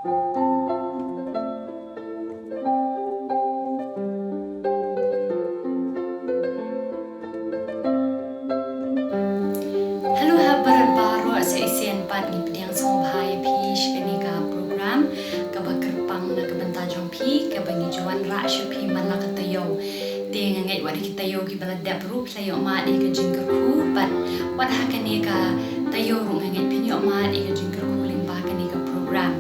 Hello ha barat baru sa isian pat ni pediang songhai pish kenika program kabakerpang na kabantajong pi kabangi juan ra shupi malakatayo ting ngai wadi kitayo ki balada pro playo ma di ka jingkerku but wat ha kenika tayo rung ngai pinyo ma di ka jingkerku ling ba kenika program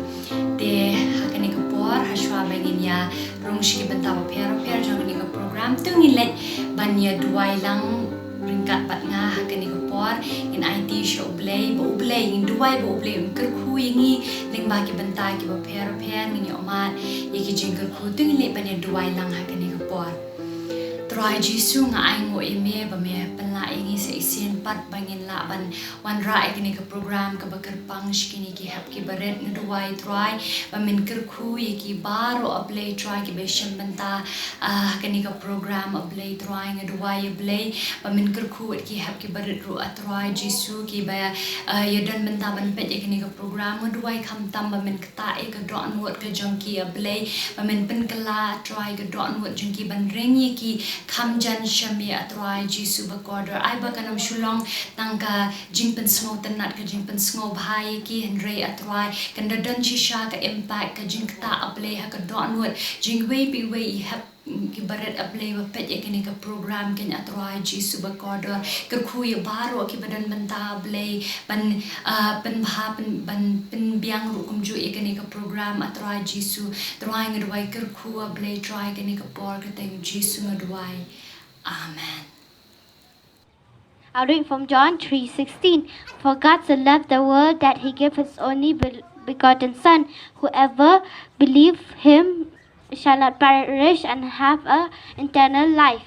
te ha kenika por ha shwa bangin ya rung shi bantaw per jang kenika program tungilet banya duai lang ringkat pat nga hakani ko por in IT show play bo play in duai bo play ker khu yingi ling ba ki bantai ki ba per ni omat yiki jingker khu ting le ban duai lang hakani ko por try jisu nga ai ngo eme ba me panla ingi sa isin pat bangin la ban wan ra ikini ka program ka bakar pang shkini ki hap ki baret na duai try ba min ker khu yiki baro ablay try ki be sham banta kani ka program ablay try nga duai ablay ba min ker khu ki hap ki baret ru atry jisu ki ba yadan banta ban pet ikini ka program nga duai kham tam ba min kta e ka don wot ka junkie ablay ba min pen kala try ka don wot junkie ban ring yiki kham jan shami atrai jisu ba order ai ba kanam shulong tangka jingpen snow tanat ka jingpen snow bhai ki henry atrai kan dan chi sha ka impact ka jingta aple ha ka don wot jingwei pi wei hap ki baret aple ba pet ekini ka program ken atrai jisu ba order ka khui baro ki badan banta aple ban bha ban biang ru kum ju ekini ka program atrai jisu try ngadwai ka khu aple try kini ka por ka teng jisu ngadwai amen. I'll read from John 3:16. For God so loved the world that he gave his only begotten Son. Whoever believes him shall not perish and have a eternal life.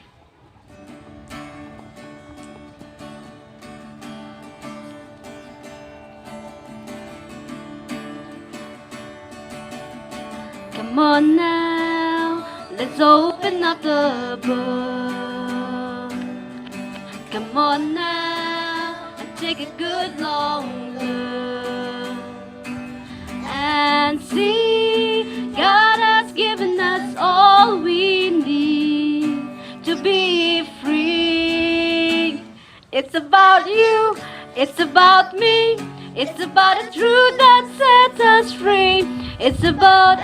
Come on now, let's open up the book. Come on now and take a good long look and see God has given us all we need to be free. It's about you, it's about me, it's about the truth that sets us free. It's about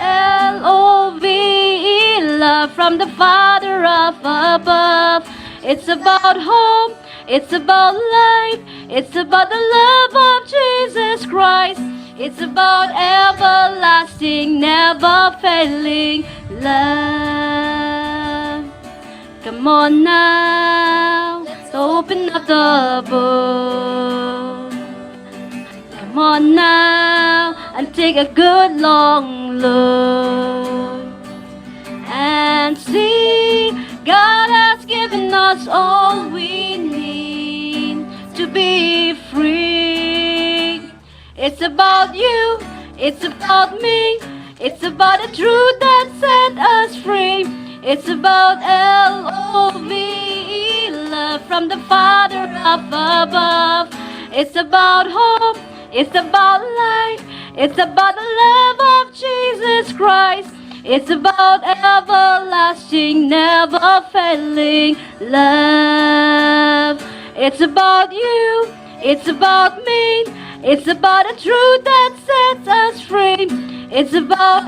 L-O-V-E, love from the Father up above. It's about hope, it's about life, it's about the love of Jesus Christ. It's about everlasting, never failing love. Come on now, open up the book. Come on now and take a good long look and see God has given us all we need to be free. It's about you, it's about me, it's about the truth that set us free. It's about L-O-V-E, love from the Father up above. It's about hope, it's about life, it's about the love of Jesus Christ. It's about everlasting, never failing love. It's about you, it's about me, it's about the truth that sets us free. It's about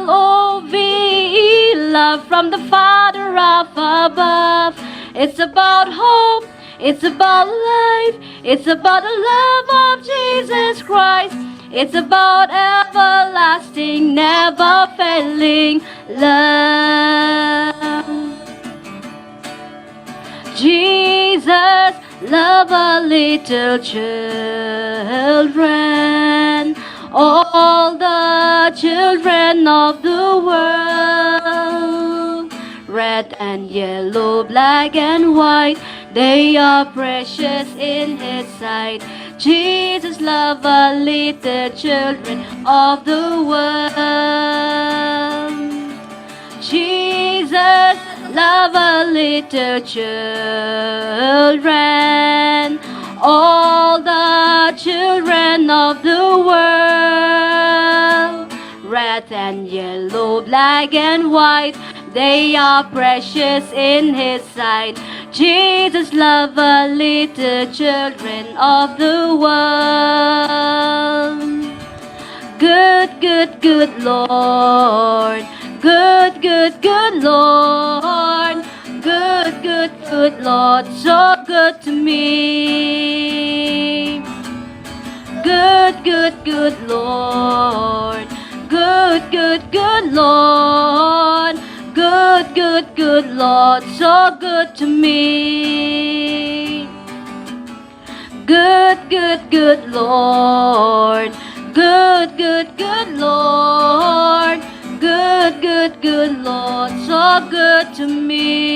L-O-V-E, love from the Father up above. It's about hope, it's about life, it's about the love of Jesus Christ. It's about everlasting, never failing love. Jesus loved a little children, all the children of the world. Red and yellow, black and white, they are precious in His sight. Jesus loved a little children of the world. Jesus loved a little children, all the children of the world. Red red and yellow, black and white, they are precious in His sight. Jesus loved the little children of the world. Good, good, good Lord. Good, good, good Lord. Good, good, good Lord. So good to me. Good, good, good Lord. Good, good, good Lord. Good, good, good Lord. So good to me. Good, good, good Lord. Good, good, good Lord. Good, good, good Lord. So good to me.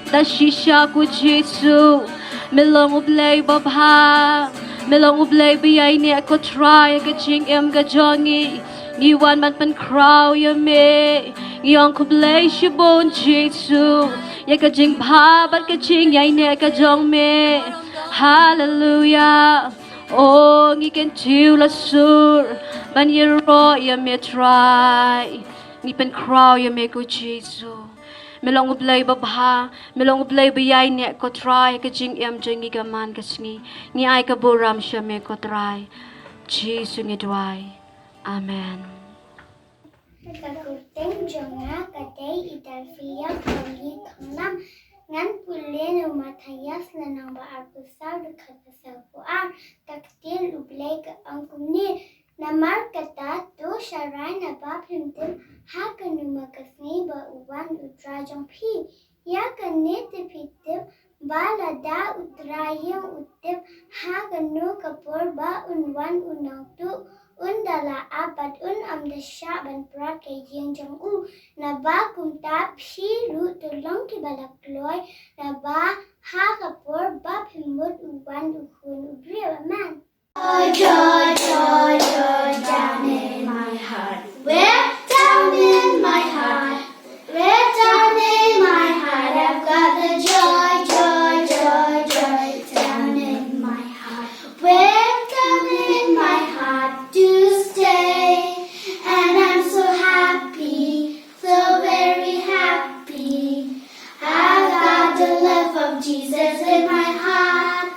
Tashisha ku Jesu. Melong ublay babha. Melong ublay biyay ni ako try. Kaching em gajongi. Niwan man pan crow yame. Yang kublay shibon Jesu. Ya kajing ba ban kaching yay ne kajong me. Hallelujah. Oh, ngi can tu la sur. Ban yero ya me try. Ni pan crow ya me ko Jesu. Melong ublay babha, melong ublay biyay ne ko try kajing em jengi gaman kasngi. Ni ay kaburam siya me ko try. Jesu ngi dway. Amen. Kakuting jonga kadai idalfiya kali kangnam ngan pulenu Matthias lanang baarbusau dekapasau puar taktil ublay ke angkumni namar kata tu syarai naba pimtim ha kanu makasni ba uwan udrajang pi ya kanit pitim ba lada udrayang utip ha kanu kapur ba unwan unang tu undala abad amdasya ban pra kay jeng jang u na ba kumta phi lu tulong ki balak loy na ba ha kapur ba pimut uban ukun ubriya man. Joy, joy, joy down in my heart. Where down in my heart? Where down in my heart? I've got the joy, joy, joy, joy down in my heart. Where down in my heart to stay, and I'm so happy, so very happy. I've got the love of Jesus in my heart,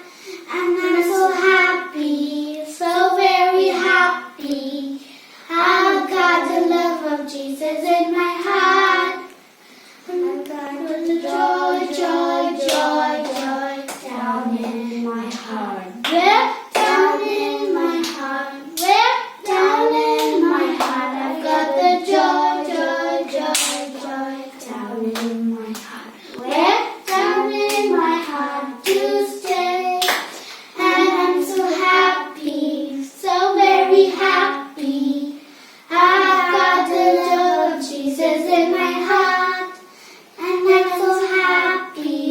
and I'm so happy, so very happy. I've got the love of Jesus in my heart. I've got the joy, joy, joy, joy down in my heart. Where down in my heart, where down in my heart, I've got the joy, joy, joy, joy down in my heart. Where down in my heart to stay, and I'm so happy, so very happy. I've got the love of Jesus in my heart, and I'm so happy,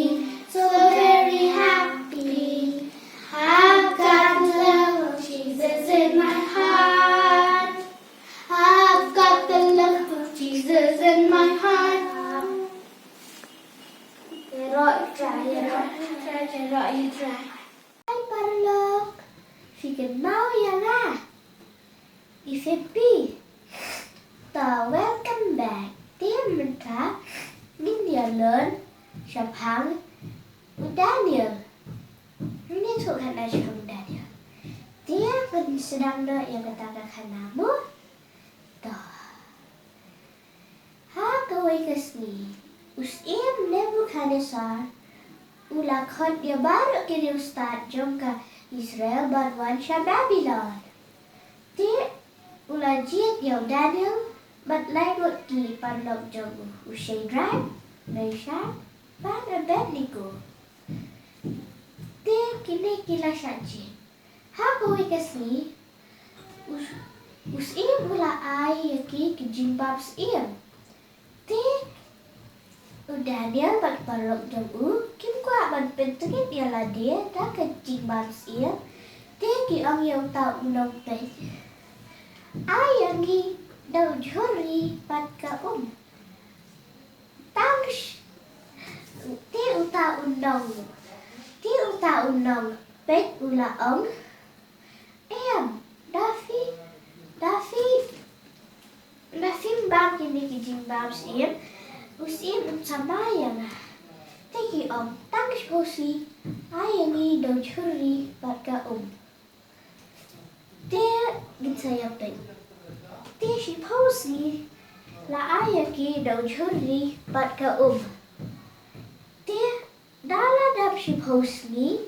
so very happy. I've got the love of Jesus in my heart. I've got the love of Jesus in my heart. Ay parlok, fikir mau ya lah. Ifepi, ta welcome back. Tiếng mình cả, những điều lớn, sập hang, Daniel. Ini sukan Ashram Daniel. Dia pun sedang doa yang katakan nama. Dah. Ha kawai kasni. Usim Nebukadnezar. Ula khot dia baru kini ustad jongka Israel berwansa Babylon. Dia ula jiat yang Daniel bat lai rot ki parlok jong Shadrach, Meshach, dan Abednego. Te kini kila saji. Ha kawai kasni. Usim ula ai yaki kejimbab sim. Te Daniel bat parlok jong kim kwa ban pentingit ialah dia dah kejimbab sim. Te ki ang yang tau unong te. Ai yang gi dau juri pat ka Tangsh. Te uta unong. Te uta unong. Pet ula ong. Em, Dafi. Babs in. Usim sabayang. Teki tangis posi. Ayani do churi batka Dia gitsaya pe. Dia si posi. La ayaki do churi batka Dia dala dap si posi.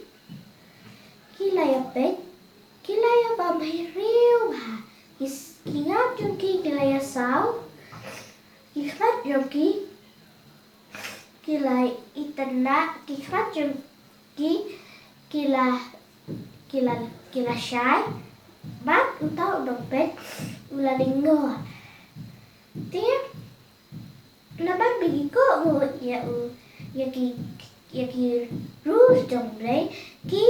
Kilaya pe. Kilaya babay riu ha. Kingap yung kilaya sao. Kiklat yung kilay itana. Kiklat yung kila syai. Bat utau dompet ula linggo. Dia laban bigi ko ya ki rules dong play ki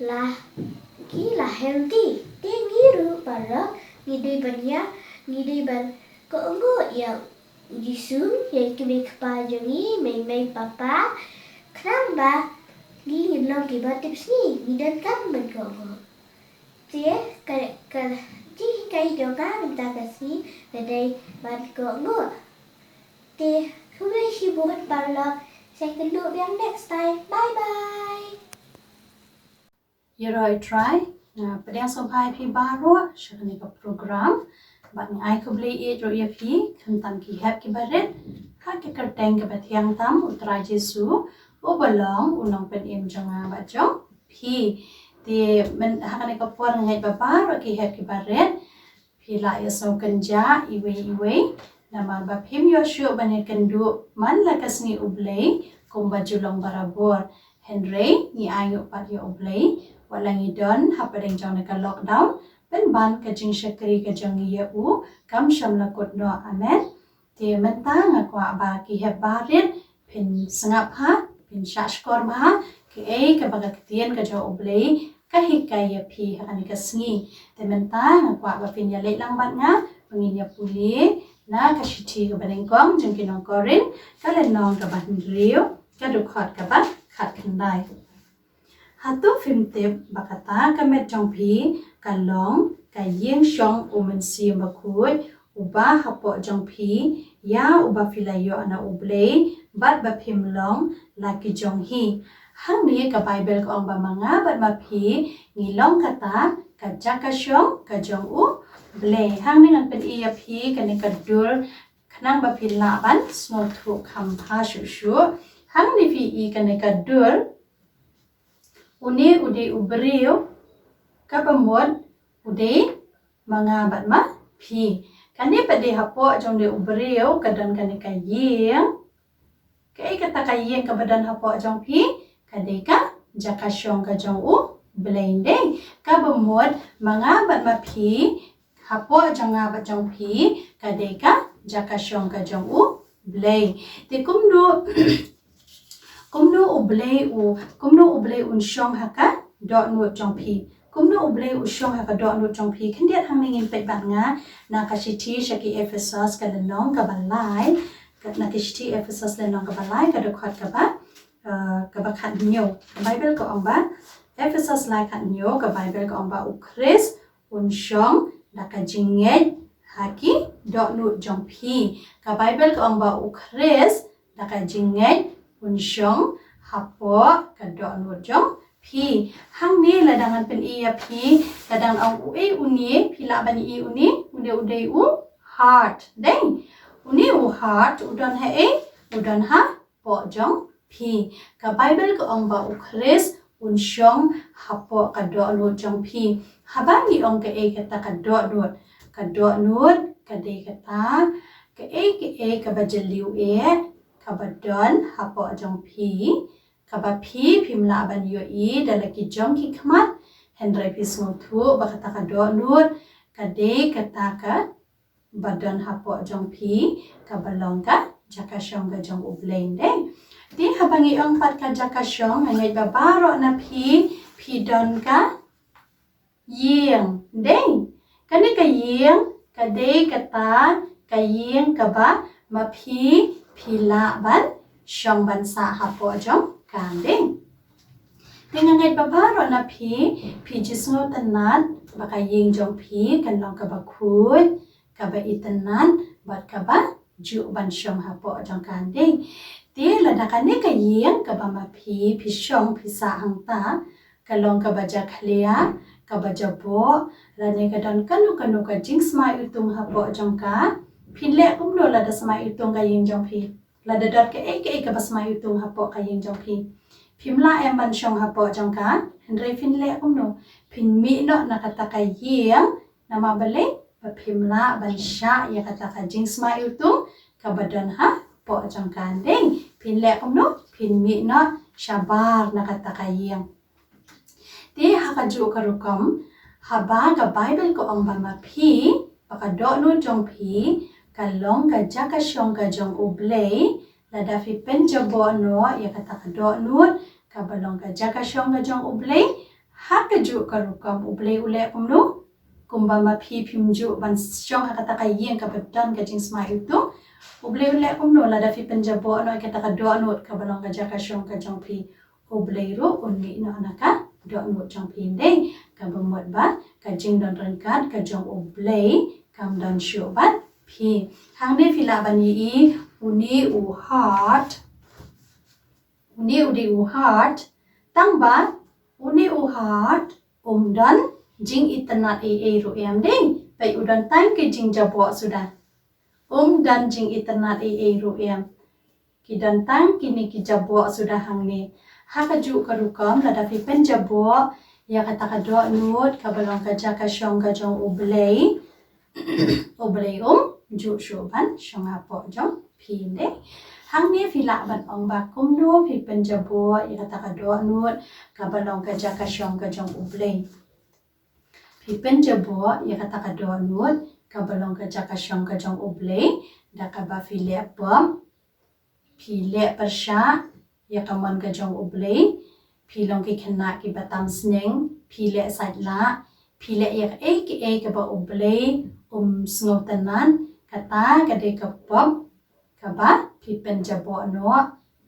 la healthy. Dia ngiru para ngidi ban ko ya Jisu yang kini kepajangi main papa kenapa gini lo kibat tips ni ngidan kan berkogo dia kai joga minta kasih dari berkogo dia sudah sibuk balap saya kedua yang next time bye Yeroi try pedang sampai pi baru syakni ke program bat ngai ko beli ro ya pi kentam ki hap ki baret ka ke kerteng ke batiang tam utra Jesu o balong unong pen em janga ba jong pi ti men hakane ko por ngai ba ro ki hap ki baret pi la ya so kenja iwe nama ba phim yo shu bane kendu man la kasni ublei kum ba julong barabor Henry ni ayo pat yo ublei walangi don hapadeng jang ka lockdown ben ban ka jing shakri ka jang ye u kam sham la kot no amen ti menta nga kwa ba ki he barit pin sangap ha pin shashkor ma ki e ka baga kitien ka jo oblei ka hikai ye pi ha ani ka sngi ti menta nga kwa ba pin ya le lang bat nga pengin ya puli na ka shiti ka baneng kong jing kinong korin ka le nong ka ban riu ka du khot ka ba khat khandai Hatu film tip bakata kamet jong pi kalong kayeng shong umen si bakui uba hapo jong pi ya uba filayo ana ublei bat ba phim long laki jong hi hang ni ka bible ko ang ba mga bat ma pi ngilong kata ka jaka shong ka jong u blei hang ni ngan pen iya pi kani ka dur khnang ba phi la ban small thu kham pha shu hang ni pi I kani ka dur Uni ude uberiu kapamod ude mga batma pi kani pade hapo jong de uberiu kadan kani kayeng kai kata kayeng ka badan hapo jong pi kadeka jaka syong ka jong u blende kapamod mga batma pi hapo jong nga bat jong pi kadeka jaka syong ka jong u blei te kumdu Kumno ublei un shong haka dot no jong pi. Kumno ublei un shong haka dot no jong pi. Kendiat hang mingin pek bat nga na kashiti shaki Ephesus ka lenong ka balai na kashiti Ephesus lenong ka balai ka dokhat ka ba khat nyo. Bible ko ang ba Ephesus lai khat nyo ka Bible ko ang ba u Chris un shong na ka jinged haki dot no jong pi. Ka Bible ko ang ba u Chris na ka jinged unsyong hapo kadon wujong pi hang ni ladangan pen iya pi kadang ang ue uni pila bani I uni ude u heart deng uni u heart udon udon ha po jong pi ka bible ko ang ba u Chris unsyong hapo kadon wujong pi habang ong ka kata kadon kade kata ka ka bajaliu kabadon hapo jong pi kaba pi pimla ban yo I dalaki jong ki kmat Henry pi smutu bakata ka donut kade kata ka badon hapo jong pi kabalong ka jaka syong ka jong ublein de di habangi ong pat ka jaka syong ngay babaro na pi don ka yeng de kane ka yeng kade kata ka yeng kaba mapi pila ban syong ban sa hapo jong kanding dengan ngay babaro na pi jisngo tanan baka ying jong pi kanlong ka bakut ka ba itanan bat ka ba ju ban shong ha po jong kan ding ti la da kan ne ka yeng ka ba ma phi shong phi sa hang ta ka long ka ba ja khlia ka ba ja po la ne ka dan kanu ka jing smai utung ha po jong ka phin le kum lo la da smai utung ka yeng jong phi la da dot ka ka ba smai utung ha po ka yeng jong phi phim la em ban shong ha po jong ka Henry phin le kum no phin mi no na kata ka yeng na ma bale ba phim la ban sha ya kata ka jing smai utung ka ba don ha po jong kan ding phin le kum no phin mi no shabar na kata ka yeng ti ha ka ju ka rukom ha ba ka bible ko ong ba ma phi pa ka do no jong phi ka long ka ja ka shong ka jong ublei la da fi pen jo bo no ya kata ka do no ka ba long ka ja ka shong ka jong ublei ha ka ju ka rukom ublei ule kum no kumba ma phi phim ju ban shong ha kata ka yeng ka ba don ka jing smai itu ublei ule kum no la da fi pen jo bo no kata ka do no ka ba long ka ja ka shong ka jong phi ublei ro un mi no na ka do no jong phi dei ka ba mot ba ka jing don ran kat ka jong ublei kam don shu ba phi hang ne phi la ban yi uni u heart uni u di u heart tang ba uni u heart don jing itanat ru em ding pai udan time ke jing jabo sudah dan jing itanat ru em ki dan time kini ki jabo sudah hang ni ha ka ju ka rukom la da fi pen jabo ya kata ka do nut ka balong ka ja ka shong ka jong ublei ublei ju shuban shong ha po jong phi de hang ni fi la ban ong ba kum no fi pen jabo ya kata ka do nut ka balong ka ja ka shong ka jong ublei fi pen jabo ya kata ka do nut ka balong ka ja ka shong ka jong ublei da ka ba fi le pom fi le persha ya ka man ka jong ublei phi long ki khana ki batam sneng phi le sat la phi le ya ka ba ublei sngotanan kata ka de ka pom ka ba phi pen jabo no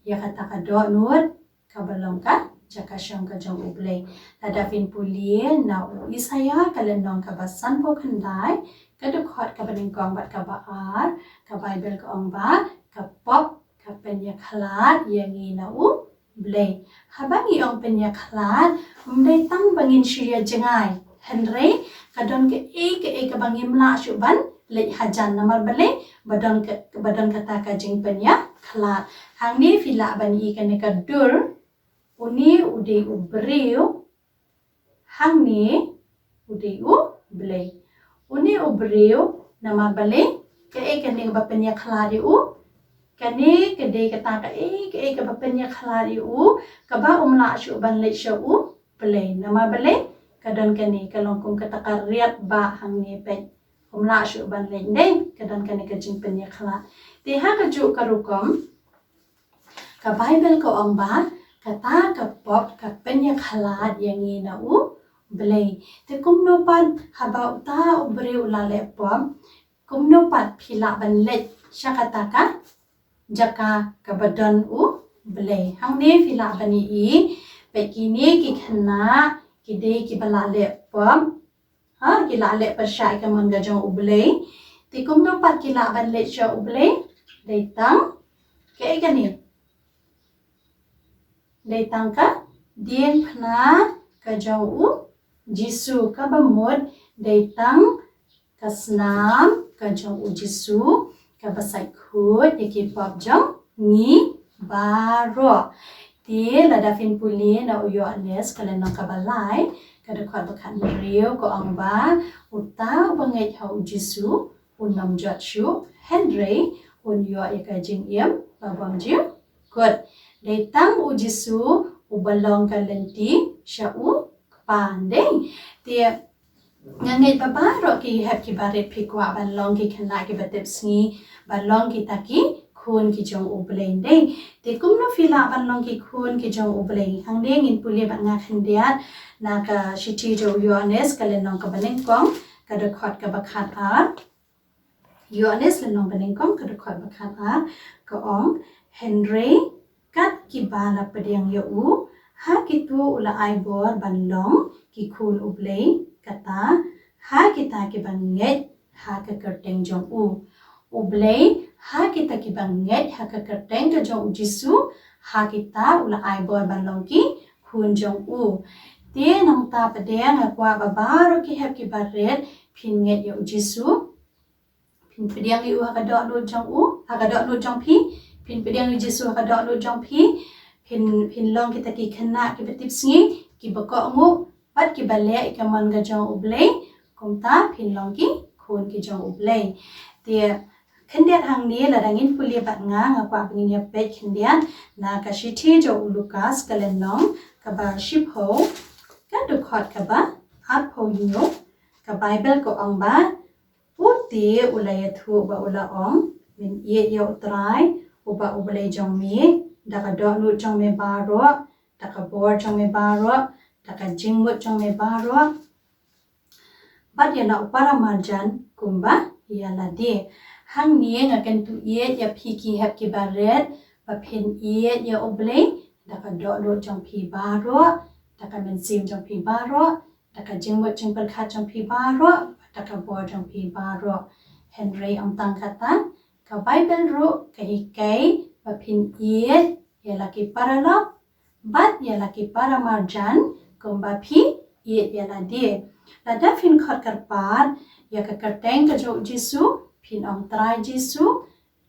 ya kata ka do nut ka balong ka jaka shong ka jong ublei ada fin pulie na u isaya kalenong ka ba san po khandai ka do khot ka baning kong bat ka ba ar ka bible ka ong ba ka pop ka pen ya khalat yangi na u blei habangi ong pen ya khalat umdai tang bangin shia jengai Henry kadon ke ka bangim la shuban le hajan namar bale badon kata ka jing pen ya khalat hang ni fila ban I ka ne ka dur uni ude u breu hang ni ude u blei uni u breu nama bale ka ne ba pen ya khalat u kani ke de kata ka ka ba pen ya khalat u ka ba umla shu ban le shu u blei nama bale kadon kani kalong kum kata ka riat ba hang ni pe umla shu ban le dei kadon kani ka jing pen ya khalat ti ha ka ju ka rukom ka bible ko ong ba kata ka pop ka pen ya khalat yangi na u blei te kum no pan haba uta ubre ulale pom kum no pat phila ban le shakata ka jaka ka badon u blei hang ne phila bani I pe kini ki khana ki de ki balale pom ha ki la le persha ka man ga jong u blei te kum no pat ki la ban le sha u blei dei tang ke ka ni dei tang ka dien phna ka jong u jisu ka ba mod dei tang ka snam ka jong u jisu ka ba sai khut ye ki pop jong ni ba ro ti la da fin puli na u yo nes ka le nang ka ba lai ka da khot ba khan riu ko ang ba uta ba ngai ha u jisu unam jat shu Henry un yo ye ka jing yem ba bang ji kot dei tang u jisu u balong ka lenti sha u pandeng ti ngangai baba ro ki hap ki bare phikwa ban long ki khana ki batep sngi ban long ki taki khun ki jong u bleng dei te kum no fila ban long ki khun ki jong u bleng hang deng in puli ban nga khandiat na ka shiti jo yones ka le nong ka baneng kong ka de khot ka bakhat ar yones le nong baneng kong ka de khot bakhat ar ka ong Henry kat ki bala pediang yo u ha ki tu ula ai bor ban long ki khun u bleng kata ha kita ki ban nget ha ka kerteng jong u blei ha kita ki banget ha ka kerteng ka jong jisu ha kita ula ai boy ban long ki hun jong u te nong ta padeng ha kwa ba baro ki ha ki baret phin nget yo jisu phin padeng yu ha ka do lu jong u ha ka do lu jong phi phin padeng yu jisu ha ka do lu jong phi phin long kita ki khana ki betip sngi ki ba ko ngu pat ki ba le ka man ga jong u ble kum ta phin long ki khun ki jong u ble te khendiat hang ni la dangin puli bat nga kwa bingin ya pe khendiat na ka shi thi jo Lucas kalen nong ka ba ship ho ka du khot ka ba at ho yo ka Bible ko ong ba uti ulaya thu ba ula ong min ye yo trai uba ubale jong mi da ka do lu jong me ba ro da ka bor jong me ba ro da ka jingmut jong me ba ro bat ya na upara marjan kumba ya la de hang ni nga kan tu ye ya phi ki hap ki baret ba phen ye ya oble da ka do lo jong phi ba ro da ka men sim jong phi ba ro da ka jingmut jing par kha jong phi ba ro da ka bor jong phi ba ro Henry ang tang kata ka Bible ro ka hi kai ba phen ye ya la ki paralo bat ya la ki para marjan kumba phi ye ya la de la da phin khot kar par ya ka kerteng ka jo jisu phin ong trai jisu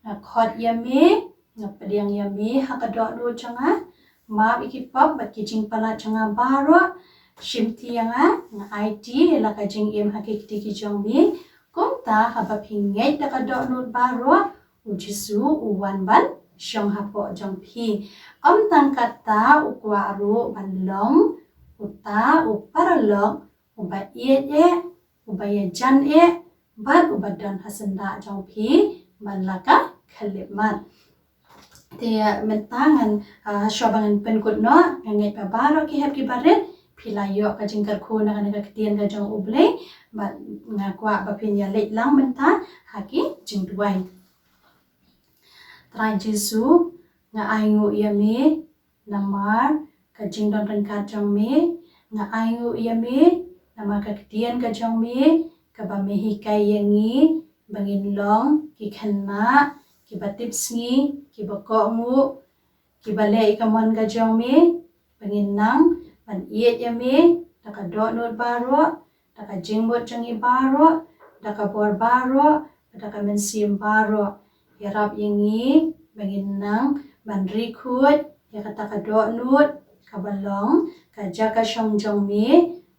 na khot yame na padang yame ha ka do lu changa ma iki pop ba ki jing pala changa baro shimti anga na IT la ka jing em ha ki ti ki jong mi kom ta ha ba phin ngai ta ka do lu baro u jisu u wan ban shong ha po jong phi tang kata u kwa ru ban long u ta u paralong u ba ye u ba ye jan e bat ubadan hasanda jong phi manlaka khalip mat te mentangan shobangan penkut no ngai pa baro ki hap ki baret philayo ka jingkar khu na ka ktian ka jong uble ba ngakwa ba phinya leit lang menta haki jingduai trai jisu nga aingu yame namar ka jingdon ran ka jong me nga aingu yame namar ka ktian ka jong me kaba mehi kai yangi bangin long ki khanna ki batip sngi ki bako ngu ki bale ikamon ga jong me bangin nang ban ye yame taka do not baro taka jingbot jangi baro taka bor baro taka mensim baro yarap yangi bangin nang ban rikhut ya taka do not kabalong ka jaka shong jong me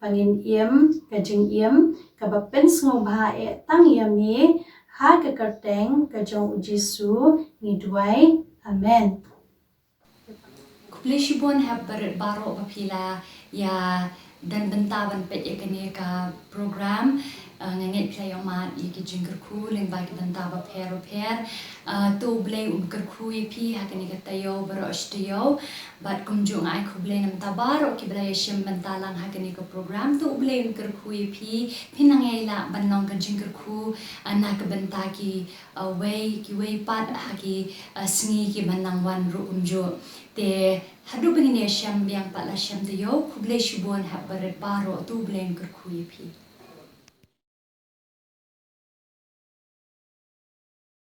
pangin iem ka jing iem ka ba pen sngo ba e tang yami ha ka kerteng ka jong jisu ni duai amen Kupleshibon have baro papila ya dan bentaban pet ya kene ka program nganget pila yang mat iki jingker ku leng ba ki bentaba pero to blay unker ku pi ha kene ka tayo baro ashtiyo bat kumjung ai ku blay nam tabaro ki blay shem bentalang ha kene ka program to blay unker ku pi pinangela banong ka jingker ku na ka bentaki way pat ha ki sngi ki banang wan ru umjo te hadu bengine shem biang pat la shem tayo ku blay shibon ha baret baro to blay unker ku pi